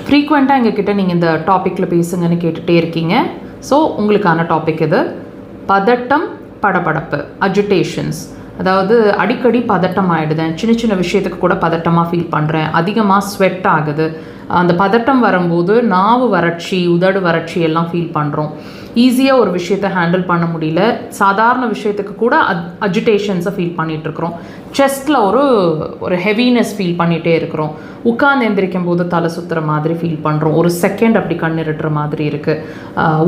ஃப்ரீக்வெண்ட்டாக எங்ககிட்ட நீங்கள் இந்த டாப்பிக்கில் பேசுங்கன்னு கேட்டுகிட்டே இருக்கீங்க. ஸோ உங்களுக்கான டாபிக் இது. பதட்டம், படபடப்பு, அஜிடேஷன்ஸ். அதாவது அடிக்கடி பதட்டம் ஆகிடுதேன், சின்ன சின்ன விஷயத்துக்கு கூட பதட்டமாக ஃபீல் பண்ணுறேன், அதிகமாக ஸ்வெட் ஆகுது. அந்த பதட்டம் வரும்போது நாவு வறட்சி, உதடு வறட்சி எல்லாம் ஃபீல் பண்ணுறோம். ஈஸியாக ஒரு விஷயத்தை ஹேண்டில் பண்ண முடியல, சாதாரண விஷயத்துக்கு கூட அஜிடேஷன்ஸை ஃபீல் பண்ணிகிட்ருக்குறோம். செஸ்ட்டில் ஒரு ஹெவினஸ் ஃபீல் பண்ணிகிட்டே இருக்கிறோம். உட்கார்ந்து எந்திரிக்கும் போது தலை சுற்றுற மாதிரி ஃபீல் பண்ணுறோம். ஒரு செகண்ட் அப்படி கண்ணிருட்டுற மாதிரி இருக்குது.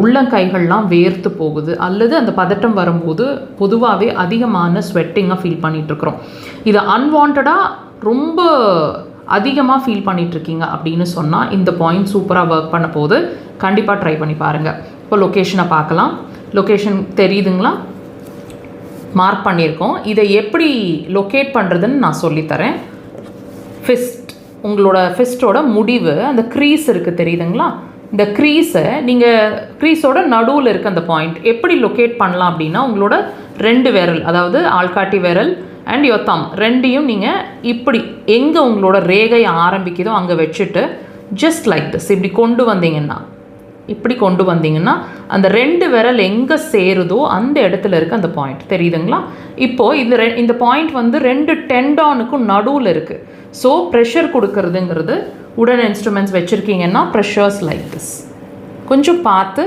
உள்ளங்கைகள்லாம் வேர்த்து போகுது. அல்லது அந்த பதட்டம் வரும்போது பொதுவாகவே அதிகமான ஸ்வெட்டிங்காக ஃபீல் பண்ணிகிட்ருக்குறோம். இது அன்வான்டாக ரொம்ப அதிகமாக ஃபீல் பண்ணிகிட்ருக்கீங்க அப்படின்னு சொன்னால் இந்த பாயிண்ட் சூப்பராக ஒர்க் பண்ண போது கண்டிப்பாக ட்ரை பண்ணி பாருங்கள். இப்போ லொக்கேஷனை பார்க்கலாம். லொக்கேஷன் தெரியுதுங்களா? மார்க் பண்ணியிருக்கோம். இதை எப்படி லொக்கேட் பண்ணுறதுன்னு நான் சொல்லித்தரேன். ஃபிஸ்ட், உங்களோட ஃபிஸ்ட்டோட முடிவு, அந்த க்ரீஸ் இருக்குது தெரியுதுங்களா? இந்த க்ரீஸை நீங்கள் க்ரீஸோட நடுவில் இருக்க அந்த பாயிண்ட் எப்படி லொக்கேட் பண்ணலாம் அப்படின்னா, உங்களோட 2 விரல், அதாவது ஆள்காட்டி விரல் அண்ட் யோர் தம் ரெண்டையும் நீங்கள் இப்படி எங்கே உங்களோட ரேகை ஆரம்பிக்குதோ அங்கே வச்சுட்டு ஜஸ்ட் லைக் திஸ் இப்படி கொண்டு வந்தீங்கன்னா அந்த 2 விரல் எங்கே சேருதோ அந்த இடத்துல இருக்க அந்த பாயிண்ட் தெரியுதுங்களா? இப்போது இந்த பாயிண்ட் வந்து 2 டெண்டானுக்கும் நடுவில் இருக்குது. ஸோ ப்ரெஷர் கொடுக்கறதுங்கிறது உடன் இன்ஸ்ட்ருமெண்ட்ஸ் வச்சுருக்கீங்கன்னா ப்ரெஷர்ஸ் லைக் திஸ் கொஞ்சம் பார்த்து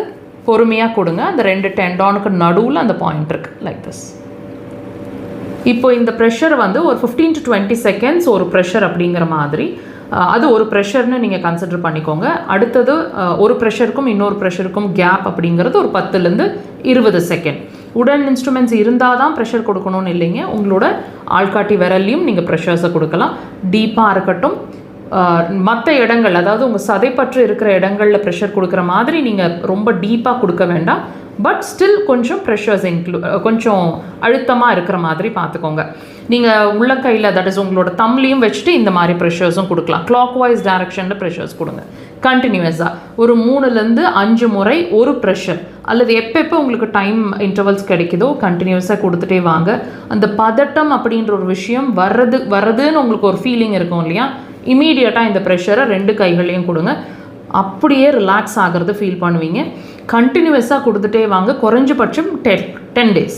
பொறுமையாக கொடுங்க. அந்த 2 டெண்டானுக்கு நடுவில் அந்த பாயிண்ட் இருக்குது லைக் திஸ். இப்போ இந்த ப்ரெஷர் வந்து ஒரு 15 to 20 செகண்ட்ஸ் ஒரு ப்ரெஷர் அப்படிங்கிற மாதிரி, அது ஒரு ப்ரெஷர்னு நீங்கள் கன்சிடர் பண்ணிக்கோங்க. அடுத்தது ஒரு ப்ரெஷருக்கும் இன்னொரு ப்ரெஷருக்கும் கேப் அப்படிங்கிறது ஒரு 10லேருந்து 20 செகண்ட். உடன் இன்ஸ்ட்ருமெண்ட்ஸ் இருந்தால் தான் ப்ரெஷர் கொடுக்கணும்னு இல்லைங்க. உங்களோட ஆள்காட்டி விரல்லையும் நீங்கள் ப்ரெஷர்ஸை கொடுக்கலாம். டீப்பாக இருக்கட்டும், மற்ற இடங்கள், அதாவது உங்கள் சதைப்பற்று இருக்கிற இடங்களில் ப்ரெஷர் கொடுக்குற மாதிரி நீங்கள் ரொம்ப டீப்பாக கொடுக்க வேண்டாம். பட் ஸ்டில் கொஞ்சம் ப்ரெஷர்ஸ் கொஞ்சம் அழுத்தமாக இருக்கிற மாதிரி பார்த்துக்கோங்க. நீங்கள் உள்ளங்கையில், தட் இஸ் உங்களோட தம்லையும் வச்சுட்டு இந்த மாதிரி ப்ரெஷர்ஸும் கொடுக்கலாம். கிளாக் வைஸ் டைரக்ஷனில் ப்ரெஷர்ஸ் கொடுங்க. கண்டினியூஸாக ஒரு 3லேருந்து 5 முறை ஒரு ப்ரெஷர், அல்லது எப்போ உங்களுக்கு டைம் இன்டர்வல்ஸ் கிடைக்குதோ கண்டினியூஸாக கொடுத்துட்டே வாங்க. அந்த பதட்டம் அப்படின்ற ஒரு விஷயம் வர்றதுன்னு உங்களுக்கு ஒரு ஃபீலிங் இருக்கும் இல்லையா? இமீடியட்டாக இந்த ப்ரெஷரை 2 கைகளையும் கொடுங்க. அப்படியே ரிலாக்ஸ் ஆகிறது ஃபீல் பண்ணுவீங்க. கண்டினியூஸாக கொடுத்துட்டே வாங்க. குறைஞ்சபட்சம் 10 days.